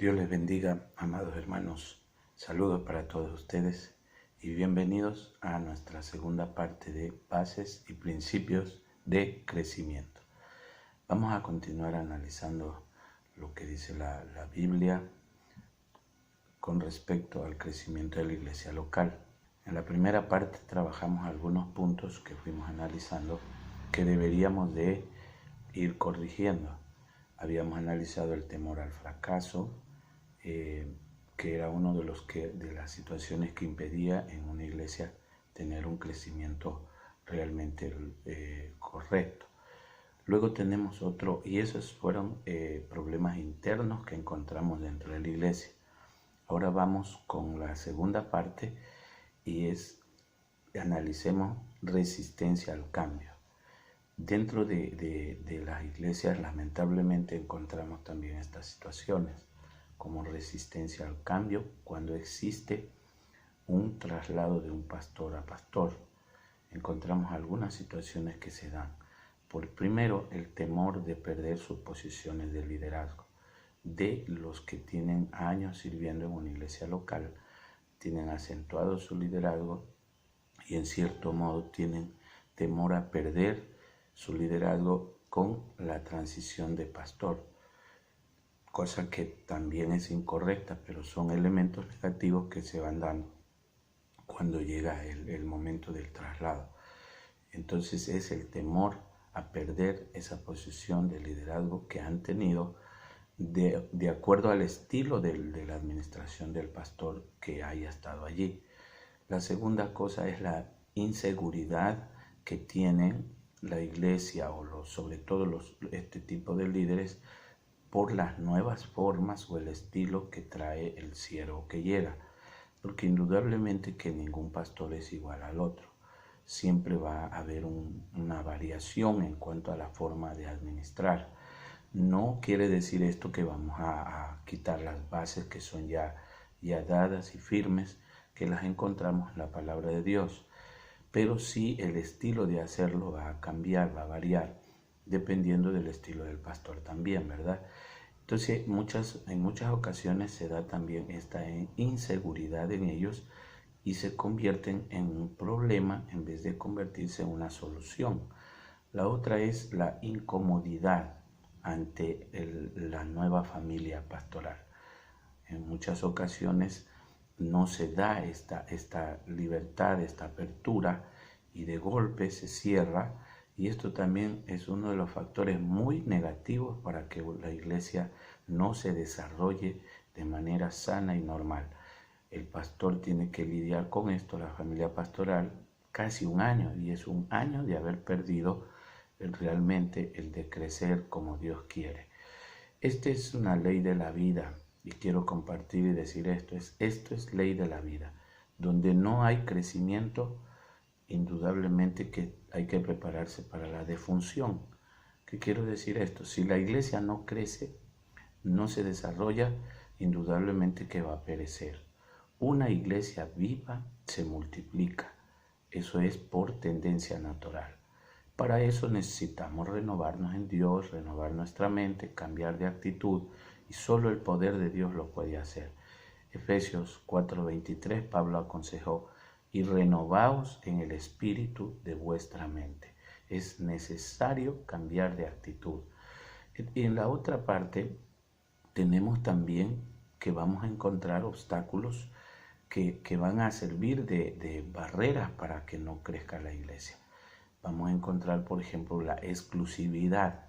Dios les bendiga, amados hermanos. Saludos para todos ustedes y bienvenidos a nuestra segunda parte de Bases y Principios de Crecimiento. Vamos a continuar analizando lo que dice la Biblia con respecto al crecimiento de la iglesia local. En la primera parte trabajamos algunos puntos que fuimos analizando que deberíamos de ir corrigiendo. Habíamos analizado el temor al fracaso, que era uno de las situaciones que impedía en una iglesia tener un crecimiento realmente correcto. Luego tenemos otro, y esos fueron problemas internos que encontramos dentro de la iglesia. Ahora vamos con la segunda parte y analicemos resistencia al cambio. Dentro de las iglesias lamentablemente encontramos también estas situaciones como resistencia al cambio cuando existe un traslado de un pastor a pastor. Encontramos algunas situaciones que se dan. Por primero, el temor de perder sus posiciones de liderazgo. De los que tienen años sirviendo en una iglesia local, tienen acentuado su liderazgo y en cierto modo tienen temor a perder su liderazgo con la transición de pastor, cosa que también es incorrecta, pero son elementos negativos que se van dando cuando llega el momento del traslado. Entonces es el temor a perder esa posición de liderazgo que han tenido de acuerdo al estilo de la administración del pastor que haya estado allí. La segunda cosa es la inseguridad que tienen la iglesia o sobre todo este tipo de líderes por las nuevas formas o el estilo que trae el siervo que llega, porque indudablemente que ningún pastor es igual al otro. Siempre va a haber una variación en cuanto a la forma de administrar. No quiere decir esto que vamos a quitar las bases que son ya dadas y firmes, que las encontramos en la palabra de Dios, pero sí el estilo de hacerlo va a cambiar, va a variar, dependiendo del estilo del pastor también, ¿verdad? Entonces, en muchas ocasiones se da también esta inseguridad en ellos y se convierten en un problema en vez de convertirse en una solución. La otra es la incomodidad ante la nueva familia pastoral. En muchas ocasiones no se da esta libertad, esta apertura, y de golpe se cierra, y esto también es uno de los factores muy negativos para que la iglesia no se desarrolle de manera sana y normal. El pastor tiene que lidiar con esto, la familia pastoral, casi un año, y es un año de haber perdido realmente el de crecer como Dios quiere. Esta es una ley de la vida, y quiero compartir y decir esto es ley de la vida. Donde no hay crecimiento, indudablemente que hay que prepararse para la defunción. ¿Qué quiero decir esto? Si la iglesia no crece, no se desarrolla, indudablemente que va a perecer. Una iglesia viva se multiplica. Eso es por tendencia natural. Para eso necesitamos renovarnos en Dios, renovar nuestra mente, cambiar de actitud, y solo el poder de Dios lo puede hacer. Efesios 4:23, Pablo aconsejó: y renovaos en el espíritu de vuestra mente. Es necesario cambiar de actitud. Y en la otra parte tenemos también que vamos a encontrar obstáculos que van a servir de barreras para que no crezca la iglesia. Vamos a encontrar, por ejemplo, la exclusividad.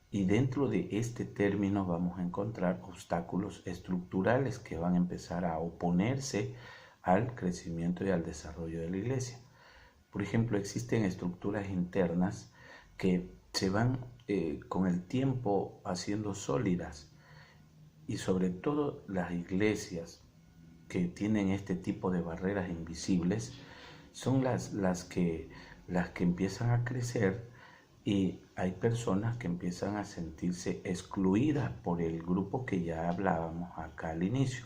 Y dentro de este término vamos a encontrar obstáculos estructurales que van a empezar a oponerse al crecimiento y al desarrollo de la iglesia. Por ejemplo, existen estructuras internas que se van con el tiempo haciendo sólidas, y sobre todo las iglesias que tienen este tipo de barreras invisibles son las que empiezan a crecer, y hay personas que empiezan a sentirse excluidas por el grupo que ya hablábamos acá al inicio.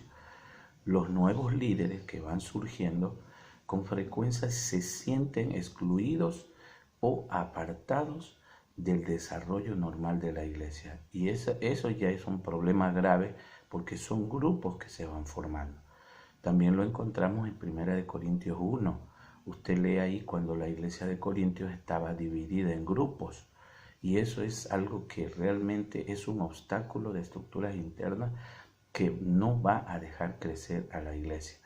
Los nuevos líderes que van surgiendo con frecuencia se sienten excluidos o apartados del desarrollo normal de la iglesia. Y eso ya es un problema grave porque son grupos que se van formando. También lo encontramos en 1 Corintios 1. Usted lee ahí cuando la iglesia de Corintios estaba dividida en grupos. Y eso es algo que realmente es un obstáculo de estructuras internas que no va a dejar crecer a la iglesia.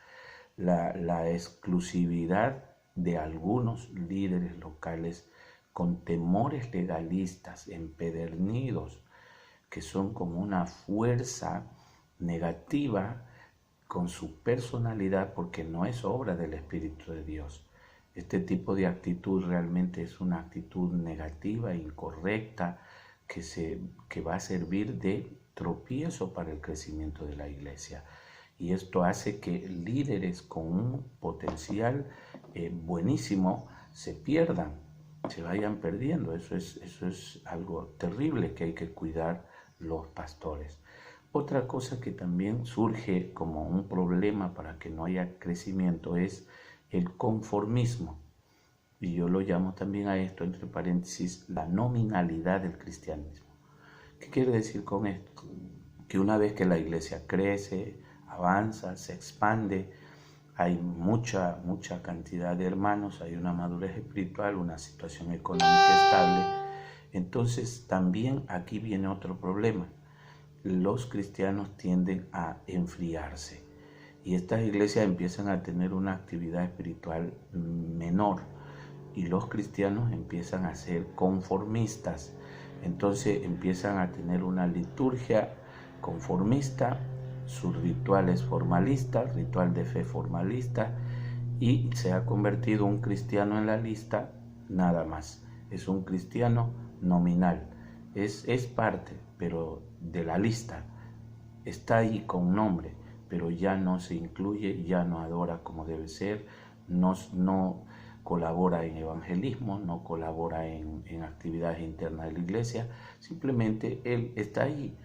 La exclusividad de algunos líderes locales con temores legalistas empedernidos, que son como una fuerza negativa con su personalidad, porque no es obra del Espíritu de Dios. Este tipo de actitud realmente es una actitud negativa, incorrecta, que va a servir de tropiezo para el crecimiento de la iglesia. Y esto hace que líderes con un potencial buenísimo se pierdan, se vayan perdiendo. Eso es algo terrible que hay que cuidar los pastores. Otra cosa que también surge como un problema para que no haya crecimiento es el conformismo. Y yo lo llamo también a esto, entre paréntesis, la nominalidad del cristianismo. ¿Qué quiere decir con esto? Que una vez que la iglesia crece, avanza, se expande, hay mucha cantidad de hermanos, hay una madurez espiritual, una situación económica estable, entonces también aquí viene otro problema. Los cristianos tienden a enfriarse y estas iglesias empiezan a tener una actividad espiritual menor y los cristianos empiezan a ser conformistas. Entonces empiezan a tener una liturgia conformista, sus rituales formalistas, ritual de fe formalista, y se ha convertido un cristiano en la lista nada más. Es un cristiano nominal, es parte, pero de la lista, está ahí con nombre, pero ya no se incluye, ya no adora como debe ser, no colabora en evangelismo, no colabora en actividades internas de la iglesia, simplemente él está ahí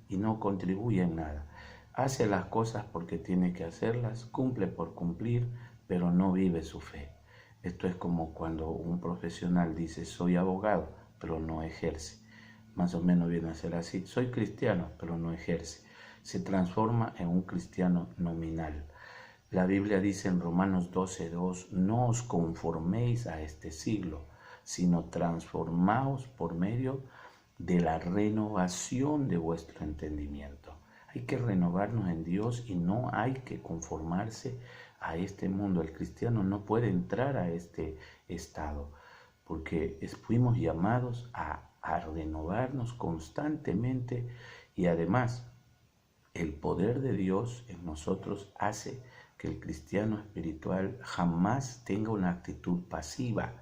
y no contribuye en nada. Hace las cosas porque tiene que hacerlas, cumple por cumplir, pero no vive su fe. Esto es como cuando un profesional dice soy abogado, pero no ejerce. Más o menos viene a ser así. Soy cristiano, pero no ejerce. Se transforma en un cristiano nominal. La Biblia dice en Romanos 12:2, no os conforméis a este siglo, sino transformaos por medio de la renovación de vuestro entendimiento. Hay que renovarnos en Dios y no hay que conformarse a este mundo. El cristiano no puede entrar a este estado porque fuimos llamados a renovarnos constantemente y además el poder de Dios en nosotros hace que el cristiano espiritual jamás tenga una actitud pasiva,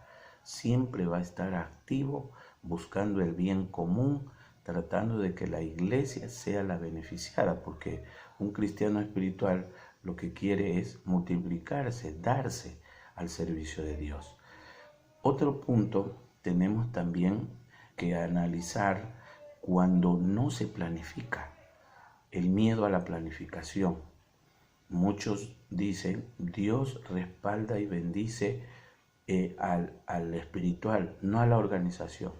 siempre va a estar activo buscando el bien común, tratando de que la iglesia sea la beneficiada, porque un cristiano espiritual lo que quiere es multiplicarse, darse al servicio de Dios. Otro punto tenemos también que analizar cuando no se planifica, el miedo a la planificación. Muchos dicen, Dios respalda y bendice al espiritual, no a la organización.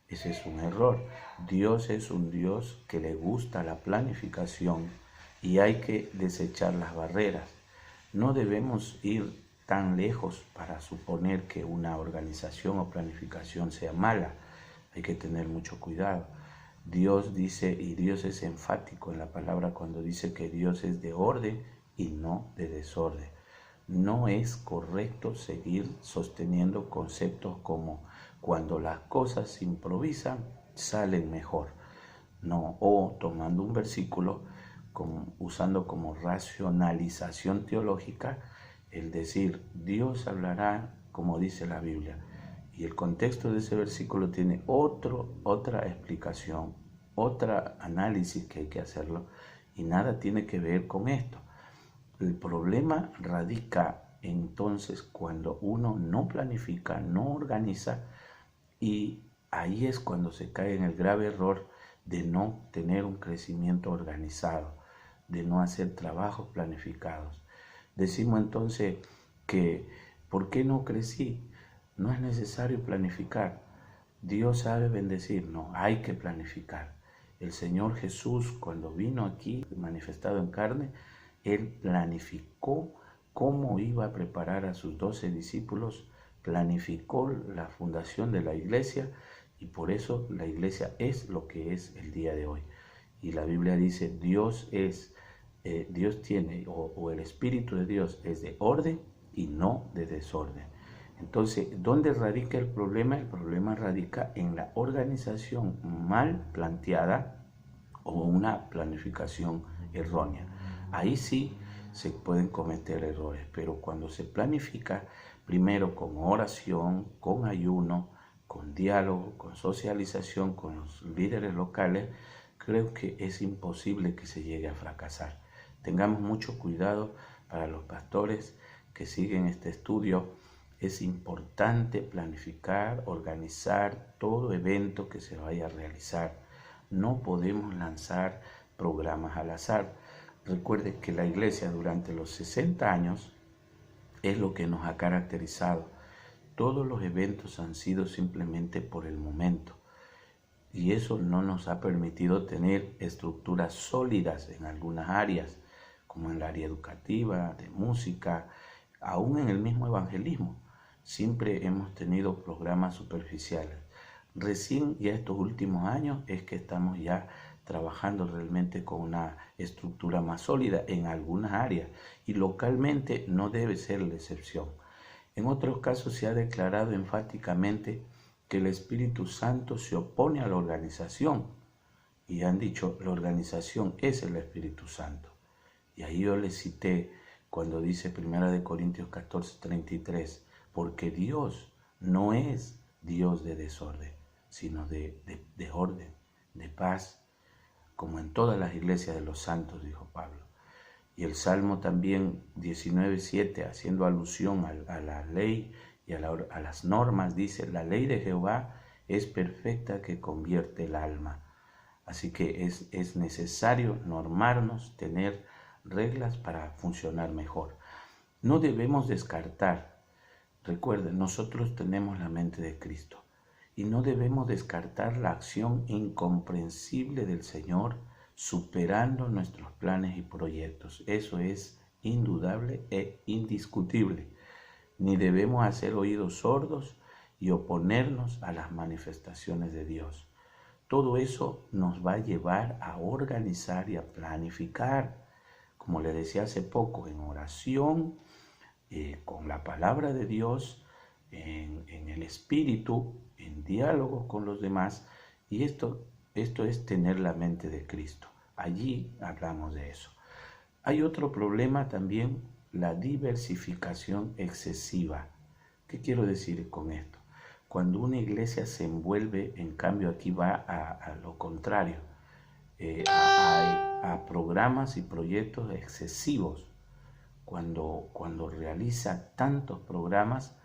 Ese es un error. Dios es un Dios que le gusta la planificación y hay que desechar las barreras. No debemos ir tan lejos para suponer que una organización o planificación sea mala. Hay que tener mucho cuidado. Dios dice, y Dios es enfático en la palabra cuando dice que Dios es de orden y no de desorden. No es correcto seguir sosteniendo conceptos como cuando las cosas se improvisan, salen mejor. No, o tomando un versículo usando como racionalización teológica el decir Dios hablará como dice la Biblia. Y el contexto de ese versículo tiene otra explicación, otro análisis que hay que hacerlo y nada tiene que ver con esto. El problema radica entonces cuando uno no planifica, no organiza y ahí es cuando se cae en el grave error de no tener un crecimiento organizado, de no hacer trabajos planificados. Decimos entonces que, ¿por qué no crecí? No es necesario planificar. Dios sabe bendecir, no, hay que planificar. El Señor Jesús, cuando vino aquí manifestado en carne, Él planificó cómo iba a preparar a sus 12 discípulos, planificó la fundación de la iglesia y por eso la iglesia es lo que es el día de hoy. Y la Biblia dice, Dios tiene, o el Espíritu de Dios es de orden y no de desorden. Entonces, ¿dónde radica el problema? El problema radica en la organización mal planteada o una planificación errónea. Ahí sí se pueden cometer errores, pero cuando se planifica primero con oración, con ayuno, con diálogo, con socialización con los líderes locales, creo que es imposible que se llegue a fracasar. Tengamos mucho cuidado para los pastores que siguen este estudio. Es importante planificar, organizar todo evento que se vaya a realizar. No podemos lanzar programas al azar. Recuerde que la iglesia durante los 60 años es lo que nos ha caracterizado. Todos los eventos han sido simplemente por el momento. Y eso no nos ha permitido tener estructuras sólidas en algunas áreas, como en el área educativa, de música, aún en el mismo evangelismo. Siempre hemos tenido programas superficiales. Recién ya estos últimos años es que estamos ya trabajando realmente con una estructura más sólida en algunas áreas y localmente no debe ser la excepción. En otros casos se ha declarado enfáticamente que el Espíritu Santo se opone a la organización y han dicho la organización es el Espíritu Santo. Y ahí yo les cité cuando dice 1 Corintios 14:33, porque Dios no es Dios de desorden, sino de orden, de paz, como en todas las iglesias de los santos, dijo Pablo. Y el Salmo también 19:7, haciendo alusión a la ley y a las normas, dice, la ley de Jehová es perfecta que convierte el alma. Así que es necesario normarnos, tener reglas para funcionar mejor. No debemos descartar. Recuerden, nosotros tenemos la mente de Cristo y no debemos descartar la acción incomprensible del Señor superando nuestros planes y proyectos. Eso es indudable e indiscutible. Ni debemos hacer oídos sordos y oponernos a las manifestaciones de Dios. Todo eso nos va a llevar a organizar y a planificar, como le decía hace poco, en oración, con la palabra de Dios, en el Espíritu, en diálogo con los demás. Y esto es tener la mente de Cristo. Allí hablamos de eso. Hay otro problema también, la diversificación excesiva. ¿Qué quiero decir con esto? Cuando una iglesia se envuelve, en cambio aquí va a lo contrario, a programas y proyectos excesivos, cuando realiza tantos programas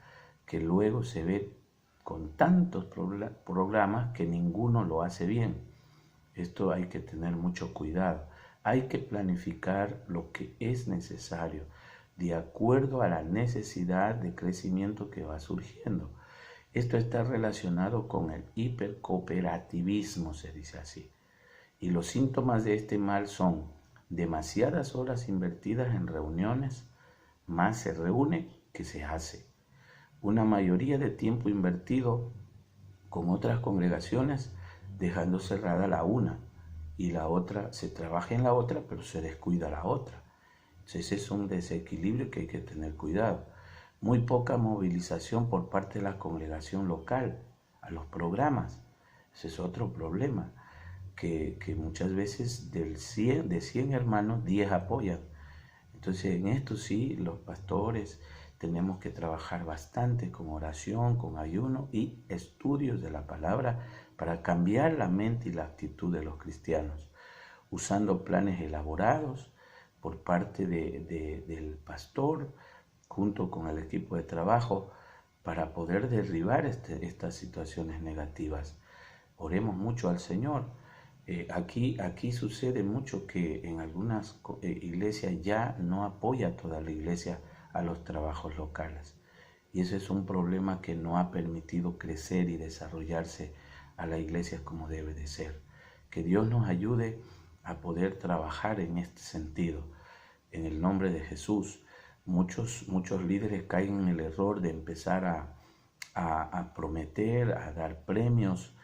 que luego se ve con tantos programas que ninguno lo hace bien. Esto hay que tener mucho cuidado. Hay que planificar lo que es necesario de acuerdo a la necesidad de crecimiento que va surgiendo. Esto está relacionado con el hipercooperativismo, se dice así. Y los síntomas de este mal son demasiadas horas invertidas en reuniones, más se reúne que se hace. Una mayoría de tiempo invertido con otras congregaciones, dejando cerrada la una y la otra, se trabaja en la otra, pero se descuida la otra. Entonces es un desequilibrio que hay que tener cuidado. Muy poca movilización por parte de la congregación local a los programas. Ese es otro problema, que muchas veces de 100 hermanos, 10 apoyan. Entonces en esto sí, los pastores tenemos que trabajar bastante con oración, con ayuno y estudios de la palabra para cambiar la mente y la actitud de los cristianos, usando planes elaborados por parte del pastor junto con el equipo de trabajo para poder derribar estas situaciones negativas. Oremos mucho al Señor. Aquí sucede mucho que en algunas iglesias ya no apoya toda la iglesia a los trabajos locales. y ese es un problema que no ha permitido crecer y desarrollarse a la iglesia como debe de ser. Que Dios nos ayude a poder trabajar en este sentido. En el nombre de Jesús, muchos líderes caen en el error de empezar a prometer, a dar premios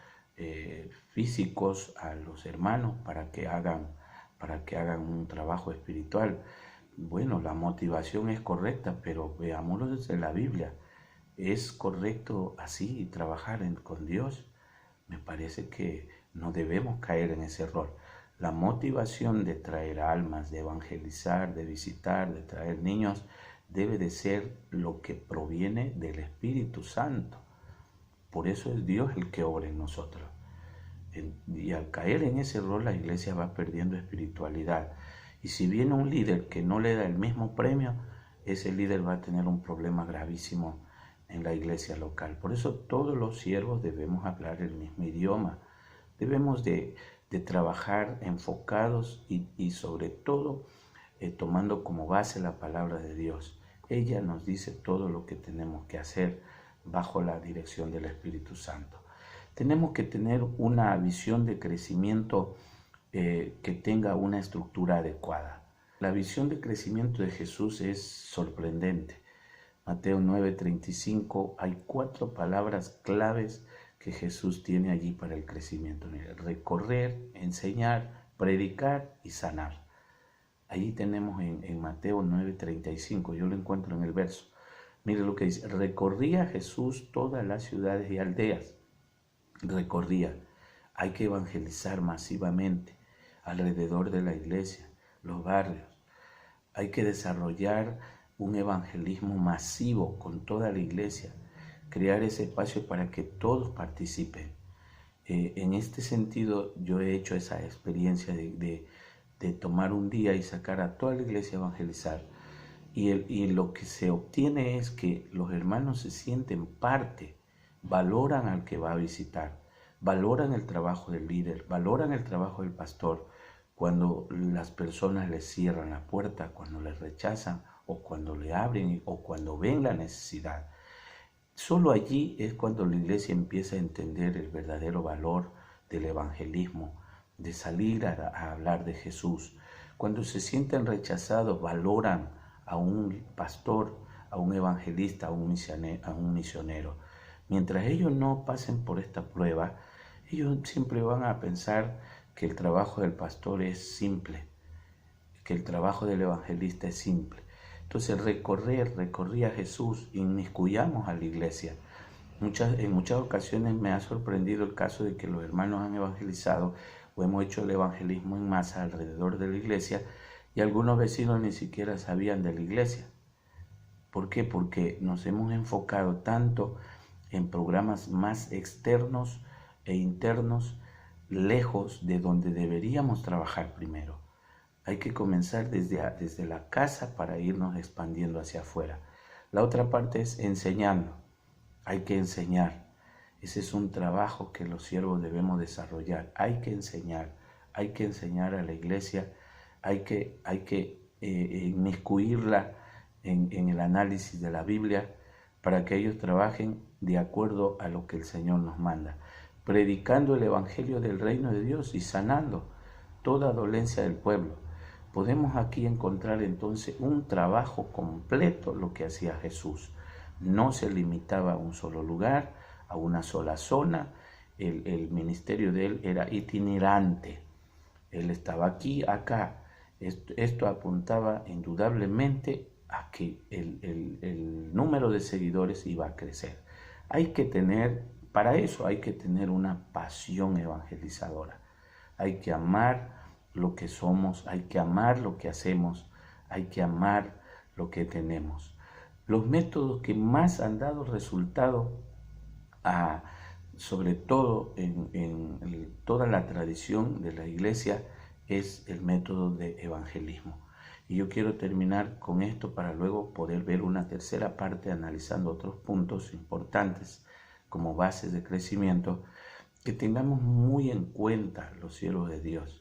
físicos a los hermanos para que hagan un trabajo espiritual. Bueno, la motivación es correcta, pero veámoslo desde la Biblia. ¿Es correcto así trabajar con Dios? Me parece que no debemos caer en ese error. La motivación de traer almas, de evangelizar, de visitar, de traer niños, debe de ser lo que proviene del Espíritu Santo. Por eso es Dios el que obra en nosotros. Y al caer en ese rol, la iglesia va perdiendo espiritualidad. Y si viene un líder que no le da el mismo premio, ese líder va a tener un problema gravísimo en la iglesia local. Por eso todos los siervos debemos hablar el mismo idioma. Debemos de trabajar enfocados y sobre todo tomando como base la palabra de Dios. Ella nos dice todo lo que tenemos que hacer bajo la dirección del Espíritu Santo. Tenemos que tener una visión de crecimiento que tenga una estructura adecuada. La visión de crecimiento de Jesús es sorprendente. Mateo 9:35, hay 4 palabras claves que Jesús tiene allí para el crecimiento. Recorrer, enseñar, predicar y sanar. Allí tenemos en Mateo 9:35, yo lo encuentro en el verso. Mire lo que dice: recorría Jesús todas las ciudades y aldeas. Recorría. Hay que evangelizar masivamente alrededor de la iglesia, los barrios. Hay que desarrollar un evangelismo masivo con toda la iglesia, crear ese espacio para que todos participen. En este sentido, yo he hecho esa experiencia de tomar un día y sacar a toda la iglesia a evangelizar. Y lo que se obtiene es que los hermanos se sienten parte, valoran al que va a visitar, valoran el trabajo del líder, valoran el trabajo del pastor. Cuando las personas les cierran la puerta, cuando les rechazan o cuando le abren o cuando ven la necesidad. Solo allí es cuando la iglesia empieza a entender el verdadero valor del evangelismo, de salir a hablar de Jesús. Cuando se sienten rechazados, valoran a un pastor, a un evangelista, a un misionero. Mientras ellos no pasen por esta prueba, ellos siempre van a pensar que el trabajo del pastor es simple, que el trabajo del evangelista es simple. Entonces recorría Jesús, inmiscuyamos a la iglesia. En muchas ocasiones me ha sorprendido el caso de que los hermanos han evangelizado o hemos hecho el evangelismo en masa alrededor de la iglesia y algunos vecinos ni siquiera sabían de la iglesia. ¿Por qué? Porque nos hemos enfocado tanto en programas más externos e internos, lejos de donde deberíamos trabajar primero. Hay que comenzar desde la casa para irnos expandiendo hacia afuera. La otra parte es enseñando. Hay que enseñar. Ese es un trabajo que los siervos debemos desarrollar. Hay que enseñar a la iglesia, hay que inmiscuirla en el análisis de la Biblia para que ellos trabajen de acuerdo a lo que el Señor nos manda, predicando el evangelio del reino de Dios y sanando toda dolencia del pueblo. Podemos aquí encontrar entonces un trabajo completo lo que hacía Jesús. No se limitaba a un solo lugar, a una sola zona. El ministerio de él era itinerante. Él estaba aquí, acá. Esto apuntaba indudablemente a que el número de seguidores iba a crecer. Para eso hay que tener una pasión evangelizadora. Hay que amar lo que somos, hay que amar lo que hacemos, hay que amar lo que tenemos. Los métodos que más han dado resultado, sobre todo en toda la tradición de la iglesia, es el método de evangelismo. Y yo quiero terminar con esto para luego poder ver una tercera parte analizando otros puntos importantes como bases de crecimiento, que tengamos muy en cuenta los siervos de Dios,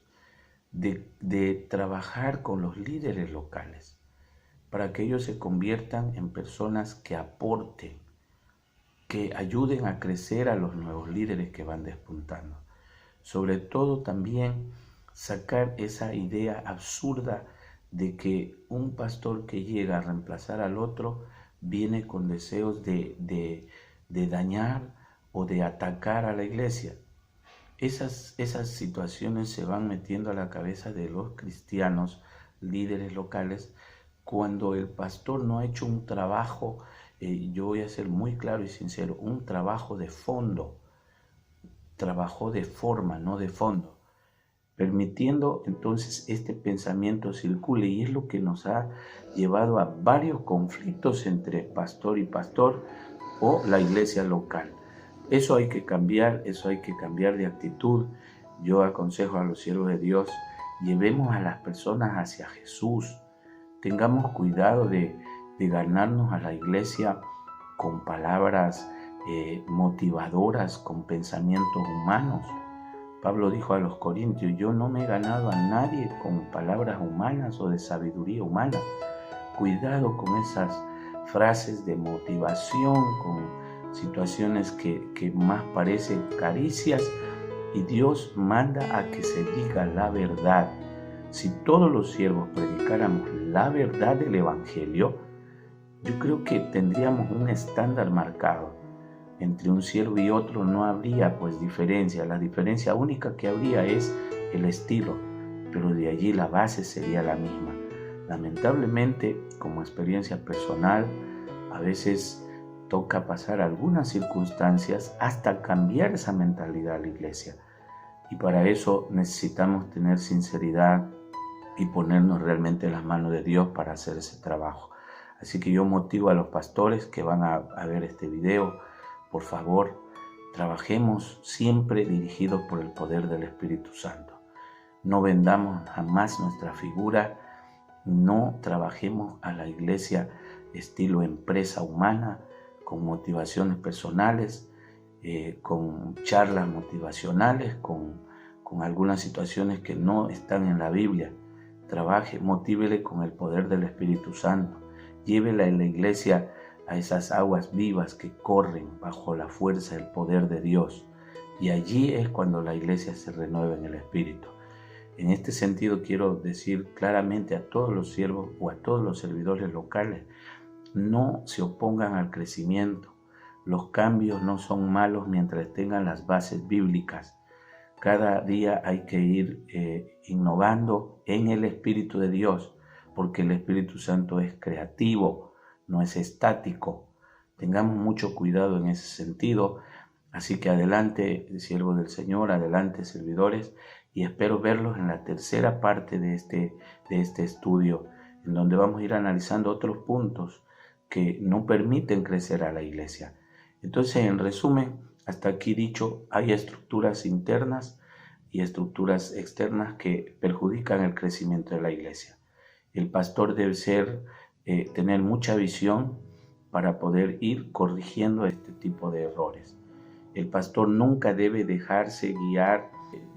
de trabajar con los líderes locales, para que ellos se conviertan en personas que aporten que ayuden a crecer a los nuevos líderes que van despuntando. Sobre todo también sacar esa idea absurda de que un pastor que llega a reemplazar al otro viene con deseos de dañar o de atacar a la iglesia. Esas situaciones se van metiendo a la cabeza de los cristianos, líderes locales, cuando el pastor no ha hecho un trabajo, yo voy a ser muy claro y sincero, un trabajo de fondo, trabajo de forma, no de fondo, permitiendo entonces este pensamiento circule, y es lo que nos ha llevado a varios conflictos entre pastor y pastor o la iglesia local. Eso hay que cambiar de actitud. Yo aconsejo a los siervos de Dios, llevemos a las personas hacia Jesús. Tengamos cuidado de ganarnos a la iglesia con palabras motivadoras, con pensamientos humanos. Pablo dijo a los corintios: yo no me he ganado a nadie con palabras humanas o de sabiduría humana. Cuidado con esas frases de motivación, con situaciones que más parecen caricias, y Dios manda a que se diga la verdad. Si todos los siervos predicáramos la verdad del Evangelio, yo creo que tendríamos un estándar marcado. Entre un siervo y otro no habría pues diferencia. La diferencia única que habría es el estilo, pero de allí la base sería la misma. Lamentablemente, como experiencia personal, a veces toca pasar algunas circunstancias hasta cambiar esa mentalidad a la iglesia. Y para eso necesitamos tener sinceridad y ponernos realmente en las manos de Dios para hacer ese trabajo. Así que yo motivo a los pastores que van a ver este video: por favor, trabajemos siempre dirigidos por el poder del Espíritu Santo. No vendamos jamás nuestra figura, no trabajemos a la iglesia estilo empresa humana, con motivaciones personales, con charlas motivacionales, con algunas situaciones que no están en la Biblia. Trabaje, motívele con el poder del Espíritu Santo. Llévela en la iglesia a esas aguas vivas que corren bajo la fuerza del poder de Dios. Y allí es cuando la iglesia se renueva en el Espíritu. En este sentido quiero decir claramente a todos los siervos o a todos los servidores locales: no se opongan al crecimiento. Los cambios no son malos mientras tengan las bases bíblicas. Cada día hay que ir innovando en el Espíritu de Dios, porque el Espíritu Santo es creativo, no es estático. Tengamos mucho cuidado en ese sentido. Así que adelante, siervos del Señor, adelante, servidores, y espero verlos en la tercera parte de este estudio, en donde vamos a ir analizando otros puntos que no permiten crecer a la iglesia. Entonces, en resumen, hasta aquí dicho, hay estructuras internas y estructuras externas que perjudican el crecimiento de la iglesia. El pastor debe tener mucha visión para poder ir corrigiendo este tipo de errores. El pastor nunca debe dejarse guiar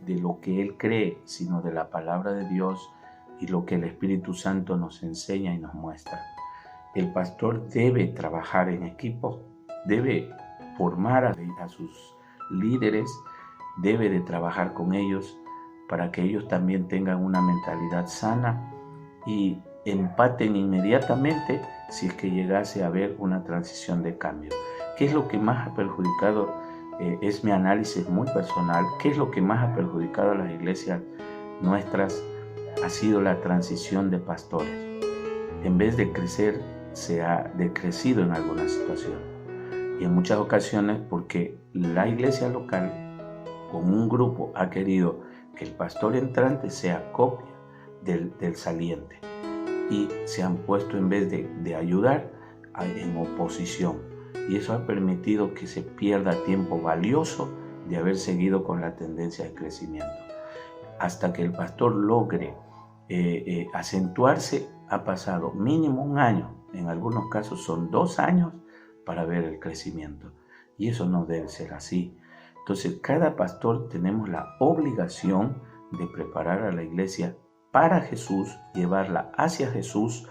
de lo que él cree, sino de la palabra de Dios y lo que el Espíritu Santo nos enseña y nos muestra. El pastor debe trabajar en equipo, debe formar a sus líderes, debe de trabajar con ellos para que ellos también tengan una mentalidad sana y empaten inmediatamente si es que llegase a haber una transición de cambio. ¿Qué es lo que más ha perjudicado? Es mi análisis muy personal. ¿Qué es lo que más ha perjudicado a las iglesias nuestras? Ha sido la transición de pastores. En vez de crecer, se ha decrecido en alguna situación. Y en muchas ocasiones porque la iglesia local, con un grupo, ha querido que el pastor entrante sea copia del saliente. Y se han puesto, en vez de ayudar, en oposición. Y eso ha permitido que se pierda tiempo valioso de haber seguido con la tendencia de crecimiento. Hasta que el pastor logre acentuarse, ha pasado mínimo un año, en algunos casos son 2 años, para ver el crecimiento. Y eso no debe ser así. Entonces, cada pastor tenemos la obligación de preparar a la iglesia para Jesús, llevarla hacia Jesús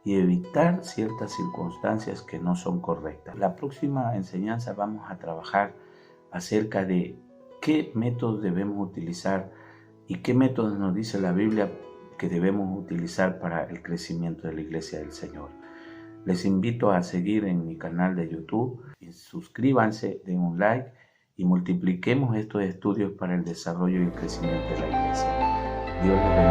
y evitar ciertas circunstancias que no son correctas. La próxima enseñanza vamos a trabajar acerca de qué métodos debemos utilizar y qué métodos nos dice la Biblia que debemos utilizar para el crecimiento de la Iglesia del Señor. Les invito a seguir en mi canal de YouTube, y suscríbanse, den un like y multipliquemos estos estudios para el desarrollo y el crecimiento de la Iglesia. Dios les bendiga.